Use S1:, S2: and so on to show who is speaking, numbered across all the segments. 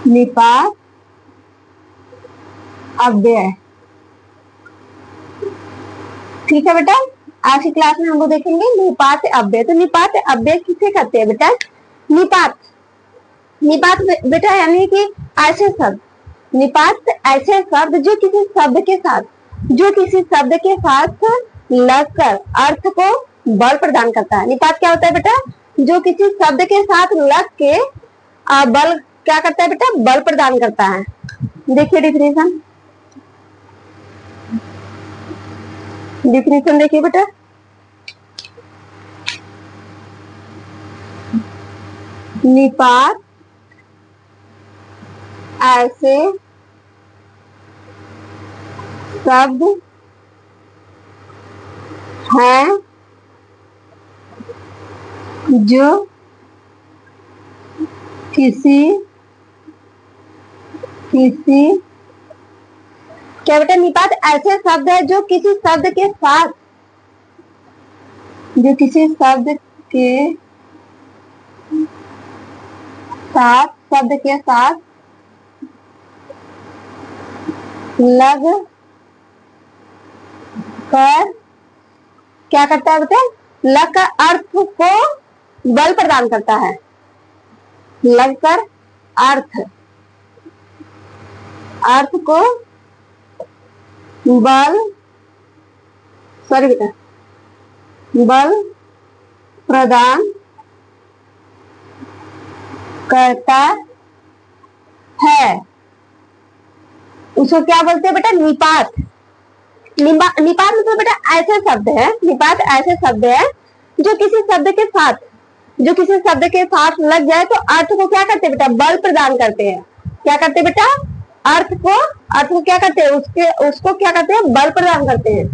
S1: निपात अव्यय। ठीक है बेटा, आज की क्लास में हम लोग देखेंगे निपात अव्यय। तो निपात अव्यय किसे कहते हैं बेटा? निपात निपात बेटा यानी कि ऐसे शब्द, निपात ऐसे शब्द जो किसी शब्द के साथ लगकर अर्थ को बल प्रदान करता है। निपात क्या होता है बेटा? जो किसी शब्द के साथ लग के बल क्या करता है बेटा? बल प्रदान करता है। देखिए डिफिनेशन देखिए बेटा, निपात ऐसे शब्द हैं जो क्या बेटा? निपात ऐसे शब्द है जो किसी शब्द के साथ लग कर क्या करता है बेटा? लग कर अर्थ को बल प्रदान करता है। लगकर अर्थ को बल प्रदान करता है, उसको क्या बोलते हैं बेटा? निपात। निपात मतलब बेटा ऐसे शब्द है, निपात ऐसे शब्द है जो किसी शब्द के साथ लग जाए तो अर्थ को क्या करते हैं बेटा? बल प्रदान करते हैं। क्या करते हैं बेटा? अर्थ को क्या करते हैं? उसको क्या करते हैं? बल प्रदान करते हैं।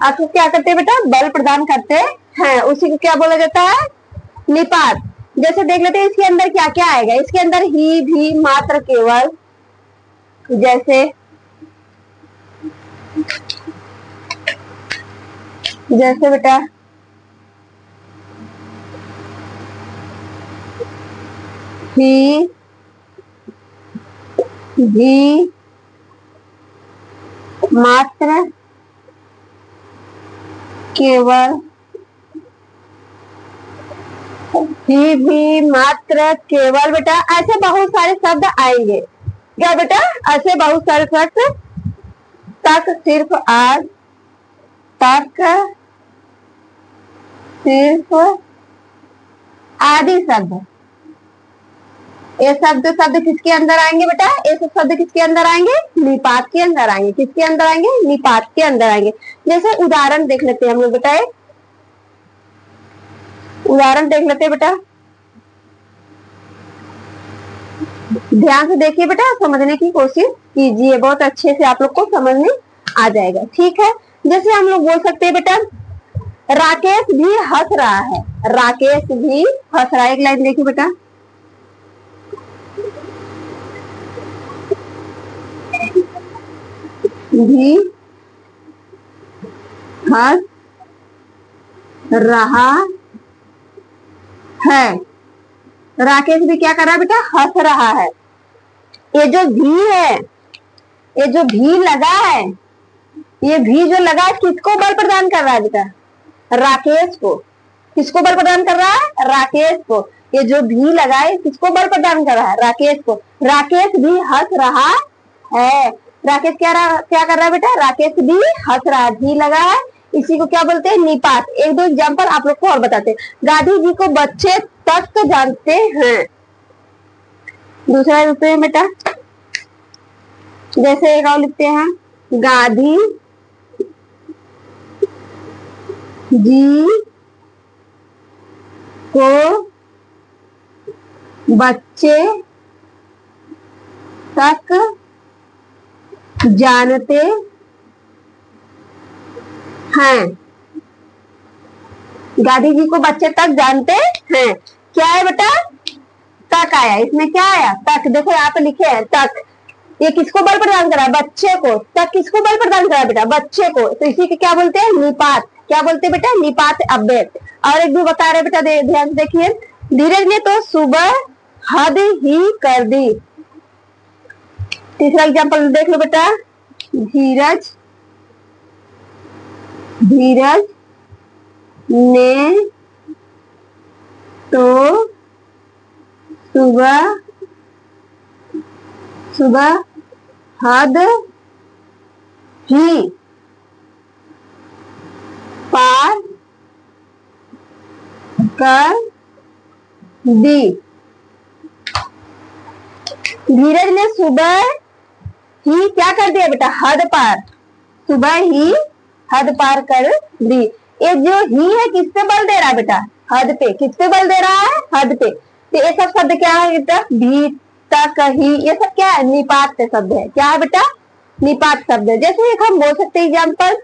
S1: अर्थ को क्या करते हैं बेटा? बल प्रदान करते हैं। उसी को क्या बोला जाता है? निपात। जैसे देख लेते हैं इसके अंदर क्या क्या आएगा। इसके अंदर ही, भी, मात्र, केवल, जैसे बेटा ही, भी, मात्र, केवल, ही, भी, मात्र, केवल बेटा ऐसे बहुत सारे शब्द आएंगे। क्या बेटा? ऐसे बहुत सारे शब्द तक, सिर्फ, आज, तक, सिर्फ आदि शब्द। ये शब्द किसके अंदर आएंगे बेटा? ये सब शब्द किसके अंदर आएंगे? निपात के अंदर आएंगे। किसके अंदर आएंगे? निपात के अंदर आएंगे। जैसे उदाहरण देख लेते हैं हम लोग बेटा, उदाहरण देख लेते हैं बेटा, ध्यान से देखिए बेटा, समझने की कोशिश कीजिए, बहुत अच्छे से आप लोग को समझ में आ जाएगा। ठीक है, जैसे हम लोग बोल सकते हैं बेटा राकेश भी हंस रहा है। राकेश भी हंस रहा है। एक लाइन देखिए बेटा, भी हंस रहा है। राकेश भी क्या कर रहा है बेटा? हंस रहा है। ये जो भी है, ये जो भी लगा है, ये भी जो लगा है किसको बल प्रदान कर रहा है बेटा? राकेश को। किसको बल प्रदान कर रहा है? राकेश को। ये जो भी लगा है किसको बल प्रदान कर रहा है? राकेश को। राकेश भी हंस रहा है। राकेश क्या कर रहा है बेटा? राकेश भी हंस रहा है। भी लगा है, इसी को क्या बोलते हैं? निपात। एक दो एग्जाम्पल आप लोग को और बताते हैं। गांधी जी को बच्चे तक जानते हैं। दूसरा रूप में बेटा जैसे एक और लिखते हैं, गांधी जी को बच्चे तक जानते हैं। गांधी जी को बच्चे तक जानते हैं। क्या है बेटा? तक आया। इसमें क्या आया? तक। देखो यहाँ पे लिखे हैं तक। ये किसको बल प्रदान करा है? बच्चे को। तक किसको बल प्रदान करा है बेटा? बच्चे को। तो इसी के क्या बोलते हैं? निपात। क्या बोलते हैं बेटा? निपात अव्यय। और एक भी बता रहे बेटा, ध्यान से देखिए, धीरज ने तो सुबह हद ही कर दी। तीसरा एग्जाम्पल देख लो बेटा। धीरज ने तो सुबह हद ही पार कर दी। धीरज ने सुबह ही क्या कर दिया बेटा? हद पार। सुबह ही हद पार कर दी। ये जो ही है किस पे बल दे रहा है बेटा? हद पे। किस पे बल दे रहा है? हद पे। तो ये सब शब्द क्या है बेटा? भी, तक, ही, ये सब क्या है? निपात शब्द है। क्या है बेटा? निपात शब्द है। जैसे एक हम बोल सकते हैं एग्जाम्पल,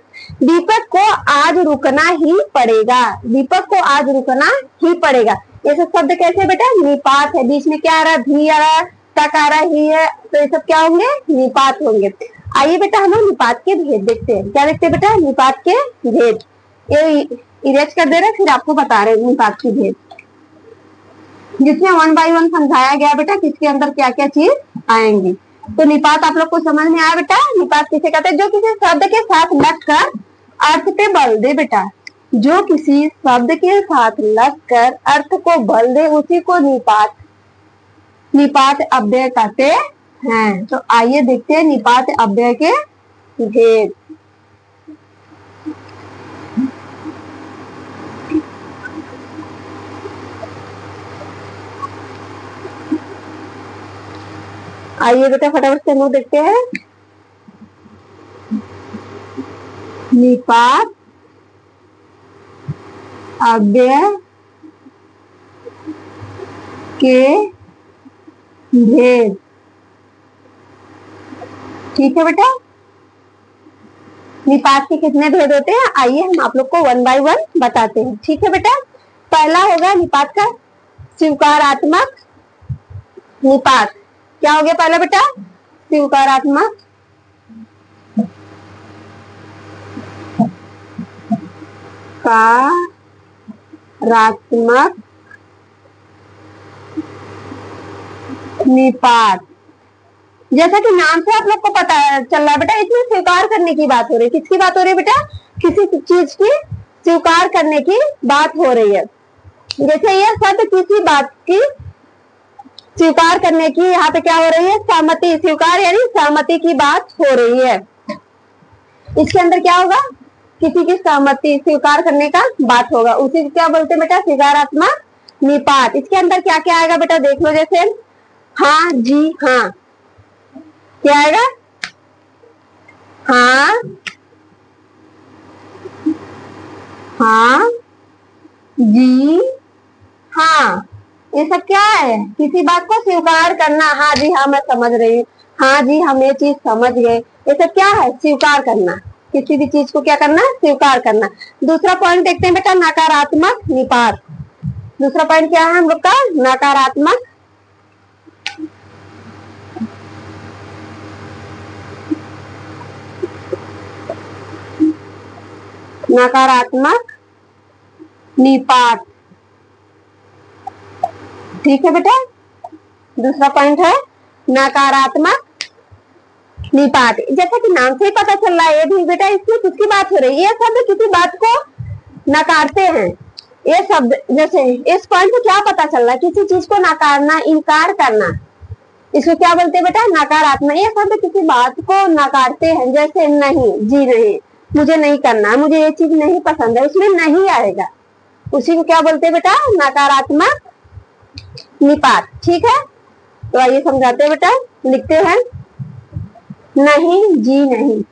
S1: दीपक को आज रुकना ही पड़ेगा। दीपक को आज रुकना ही पड़ेगा। ये सब शब्द कैसे बेटा? निपात है। बीच में क्या आ रहा है? भी आ रहा है, तक आ रहा ही है, तो ये सब क्या होंगे? निपात होंगे। आइए बेटा हम लोग निपात के भेद देखते हैं। क्या देखते हैं बेटा? निपात के भेद। ये इरेज कर दे रहे, फिर आपको बता रहे निपात के भेद, जिसमें 1 बाय 1 समझाया गया बेटा किसके अंदर क्या क्या चीज आएंगी। तो निपात आप लोग को समझ में आया बेटा? निपात किसे कहते हैं? जो किसी शब्द के साथ लगकर अर्थ पे बल दे बेटा। जो किसी शब्द के साथ लगकर अर्थ को बल दे उसी को निपात अव्यय कहते हैं। तो आइए देखते हैं निपात अव्यय के भेद। आइए बेटा फटाफट से हम लोग देखते हैं निपात अव्यय के भेद। ठीक है बेटा, निपात के कितने भेद होते हैं? आइए हम आप लोग को 1 बाय 1 बताते हैं। ठीक है बेटा, पहला होगा निपात का स्वीकारात्मक निपात। क्या हो गया पहला बेटा? स्वीकारात्मक निपात। जैसा कि नाम से आप लोग को पता चल रहा है बेटा, इसमें स्वीकार करने की बात हो रही है। किसकी बात हो रही है बेटा? किसी चीज की स्वीकार करने की बात हो रही है। जैसे यह शब्द किसी बात की स्वीकार करने की, यहाँ पे क्या हो रही है? सहमति। स्वीकार यानी सहमति की बात हो रही है। इसके अंदर क्या होगा? किसी की सहमति स्वीकार करने का बात होगा, उसी को क्या बोलते हैं बेटा? स्वीकारात्मक निपात। इसके अंदर क्या क्या आएगा बेटा? देख लो। जैसे हाँ, जी, हाँ। क्या आएगा? हाँ, हाँ, जी, हाँ। ये सब क्या है? किसी बात को स्वीकार करना। हाँ जी, हाँ, मैं समझ रही हूँ। हाँ जी, हम ये चीज समझ गए। ये सब क्या है? स्वीकार करना। किसी भी चीज को क्या करना? स्वीकार करना। दूसरा पॉइंट देखते हैं बेटा, नकारात्मक निपात। दूसरा पॉइंट क्या है हम लोग का? नकारात्मक निपात। ठीक है बेटा, दूसरा पॉइंट है नकारात्मक निपात। जैसा कि नाम से ही पता चल रहा है, ये भी बेटा इसमें किसकी बात हो रही है? ये शब्द किसी बात को नकारते हैं। ये शब्द, जैसे इस पॉइंट से क्या पता चल रहा है? किसी चीज को नकारना, इनकार करना, इसको क्या बोलते हैं बेटा? नकारात्मक। ये शब्द किसी बात को नकारते हैं। जैसे नहीं, जी नहीं, मुझे नहीं करना, मुझे ये चीज नहीं पसंद है, उसमें नहीं आएगा, उसी को क्या बोलते हैं बेटा? नकारात्मक निपात। ठीक है, तो आइए समझाते हैं बेटा। लिखते हैं नहीं, जी नहीं,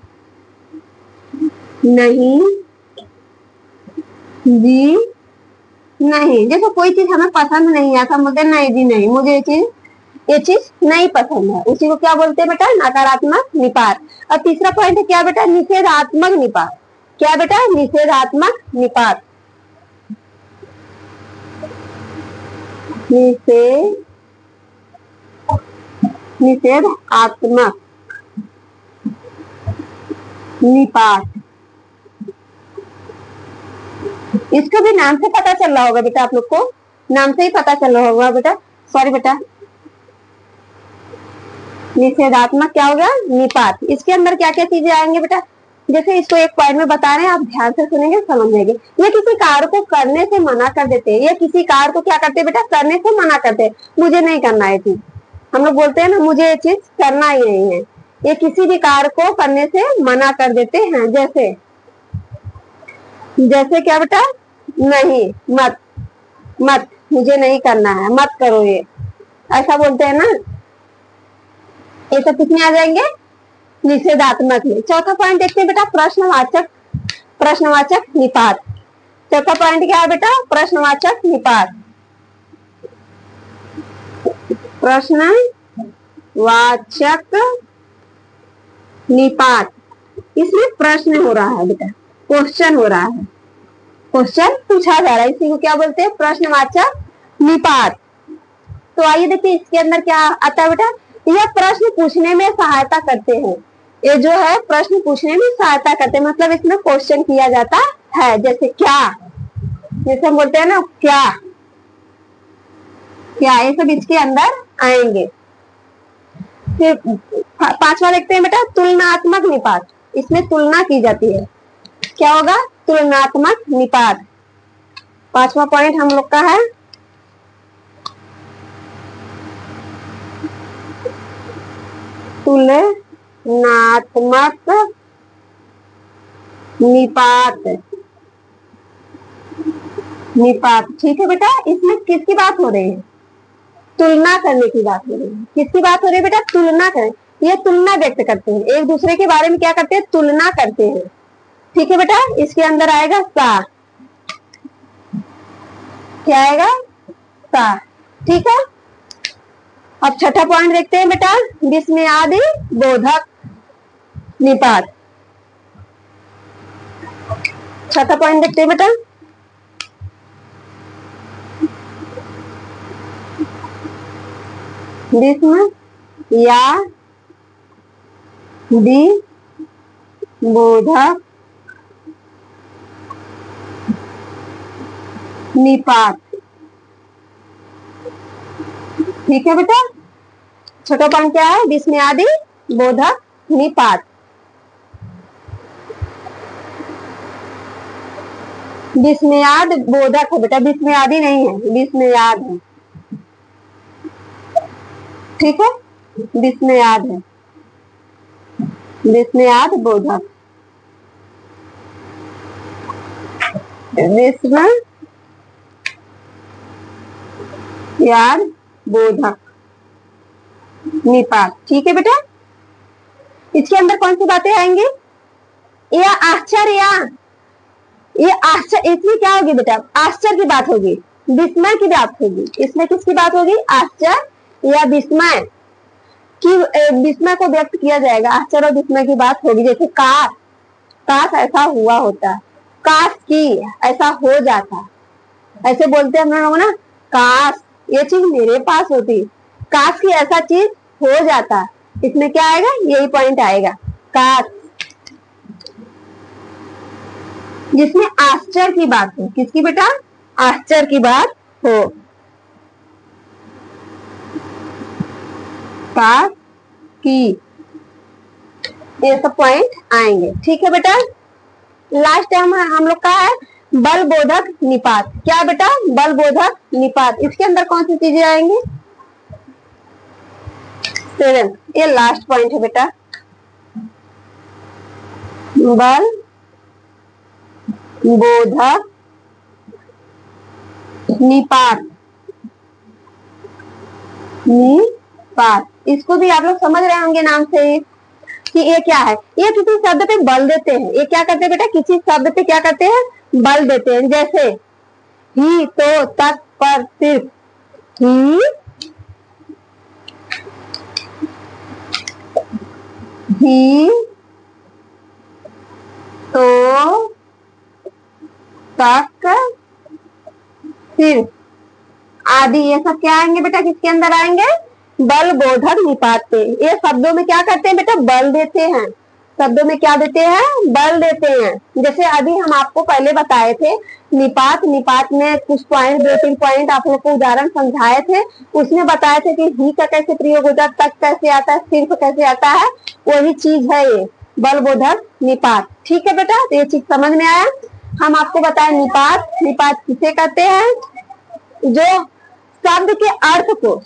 S1: नहीं, जी नहीं। जैसे कोई चीज हमें पसंद नहीं आता, मुझे नहीं जी नहीं, मुझे ये चीज नहीं पसंद है, उसी को क्या बोलते हैं बेटा? नकारात्मक निपात। और तीसरा पॉइंट है क्या बेटा? निषेधात्मक निपात। क्या बेटा? निषेधात्मक निपात। निषेधात्मक निपात। इसको भी नाम से पता चल रहा होगा बेटा आप लोग को। नाम से ही पता चल रहा होगा बेटा, सॉरी बेटा, निषेधात्मक क्या हो गया, निपात। इसके अंदर क्या क्या चीजें आएंगे बेटा, जैसे इसको एक पॉइंट में बता रहे हैं, आप ध्यान से सुनेंगे समझ जाएंगे। ये किसी कार्य को करने से मना कर देते हैं, ये किसी कार्य को क्या करते हैं बेटा, करने से मना करते हैं। मुझे नहीं करना है चीज, हम लोग बोलते हैं ना मुझे ये चीज करना ही नहीं है, ये किसी भी कार्य को करने से मना कर देते हैं। जैसे जैसे क्या बेटा, नहीं, मत, मत, मुझे नहीं करना है, मत करो, ये ऐसा बोलते हैं ना, ये सब कितने आ जाएंगे, निषेधात्मक में। चौथा पॉइंट देखते हैं बेटा, प्रश्नवाचक, प्रश्नवाचक निपात। चौथा पॉइंट क्या है बेटा, प्रश्नवाचक निपात। प्रश्नवाचक निपात, इसमें प्रश्न हो रहा है बेटा, क्वेश्चन हो रहा है, क्वेश्चन पूछा जा रहा है, इसी को क्या बोलते हैं, प्रश्नवाचक निपात। तो आइए देखिए इसके अंदर क्या आता है बेटा, यह प्रश्न पूछने में सहायता करते हैं। ये जो है प्रश्न पूछने में सहायता करते हैं, मतलब इसमें क्वेश्चन किया जाता है। जैसे क्या, जैसे हम बोलते हैं ना क्या, क्या, ये सब इसके अंदर आएंगे। फिर पांचवा देखते हैं बेटा, तुलनात्मक निपात। इसमें तुलना की जाती है, क्या होगा, तुलनात्मक निपात। पांचवा पॉइंट हम लोग का है तुलनात्मक निपात। निपात, ठीक है बेटा। इसमें किसकी बात हो रही है, तुलना करने की बात हो रही है। किसकी बात हो रही है बेटा, तुलना करें, ये तुलना व्यक्त करते हैं, एक दूसरे के बारे में क्या करते हैं, तुलना करते हैं। ठीक है बेटा, इसके अंदर आएगा सा, क्या आएगा, सा, ठीक है। अब छठा पॉइंट देखते हैं बेटा, विस्मयादि बोधक निपात। छठा पॉइंट देखते हैं बेटा, विस्मयादि बोधक निपात। ठीक है बेटा, छोटा पॉइंट क्या है, विस्मयादि बोधक निपात। विस्मयाद बोधक है बेटा, विस्मयादि नहीं है, विस्मयाद है, ठीक है, विस्मयाद है, विस्मयाद बोधक, विस्मयाद बोधक निपात। ठीक है बेटा, इसके अंदर कौन सी बातें आएंगी, यह आश्चर्य, ये आश्चर्य, इसमें क्या होगी बेटा, आश्चर्य की बात होगी, विस्मय की बात होगी। इसमें किसकी बात होगी, आश्चर्य या विस्मय की, विस्मय को व्यक्त किया जाएगा, आश्चर्य और विस्मय की बात होगी। जैसे काश, काश ऐसा हुआ होता, काश की ऐसा हो जाता, ऐसे बोलते हैं हम लोग ना, काश ये चीज मेरे पास होती, काश की ऐसा चीज हो जाता। इसमें क्या आएगा, यही पॉइंट आएगा, काश, जिसमें आश्चर्य की बात हो। किसकी बेटा, आश्चर्य की बात हो, काश की, ये सब पॉइंट आएंगे। ठीक है बेटा, लास्ट टाइम हम लोग का है बल बोधक निपात। क्या बेटा, बल बोधक निपात। इसके अंदर कौन सी चीजें आएंगी, 7, ये लास्ट पॉइंट है बेटा, बल बोधक निपात। निपात, इसको भी आप लोग समझ रहे होंगे नाम से कि ये क्या है, ये किसी शब्द पे बल देते हैं। ये क्या करते हैं बेटा, किसी शब्द पे क्या करते हैं, बल देते हैं। जैसे ही, तो, तक, पर, सिर्फ, ही, तो, तक, सिर्फ, आदि, ये सब क्या आएंगे बेटा, किसके अंदर आएंगे, बल बोधक निपात पे। ये शब्दों में क्या करते हैं बेटा, बल देते हैं। शब्दों में क्या देते हैं, बल देते हैं। जैसे अभी हम आपको पहले बताए थे निपात, निपात में कुछ पॉइंट, 2-3 पॉइंट आप लोग को उदाहरण समझाए थे, उसमें बताए थे कि ही का कैसे प्रयोग होता है, तक कैसे आता है, सिर्फ कैसे आता है, वही चीज है ये बल बोधक निपात। ठीक है बेटा, तो ये चीज समझ में आया। हम आपको बताए निपात, निपात किसे कहते हैं, जो शब्द के अर्थ को,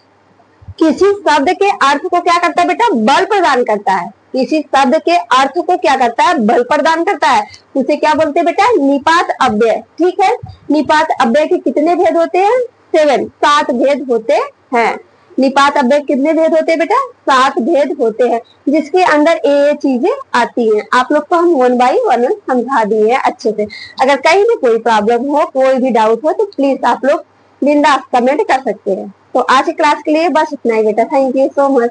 S1: किसी शब्द के अर्थ को क्या करता है बेटा, बल प्रदान करता है। किसी शब्द के अर्थ को क्या करता है, बल प्रदान करता है, उसे क्या बोलते हैं बेटा, निपात अव्यय। ठीक है, निपात अव्यय के कितने भेद होते हैं, 7 भेद होते हैं। निपात अव्यय कितने भेद होते हैं बेटा, 7 भेद होते हैं, जिसके अंदर ये चीजें आती हैं। आप लोग को हम 1 बाई 1 समझा दिए हैं अच्छे से। अगर कहीं भी कोई प्रॉब्लम हो, कोई भी डाउट हो, तो प्लीज आप लोग बिंदास कमेंट कर सकते हैं। तो आज की क्लास के लिए बस इतना ही बेटा। Thank you so much.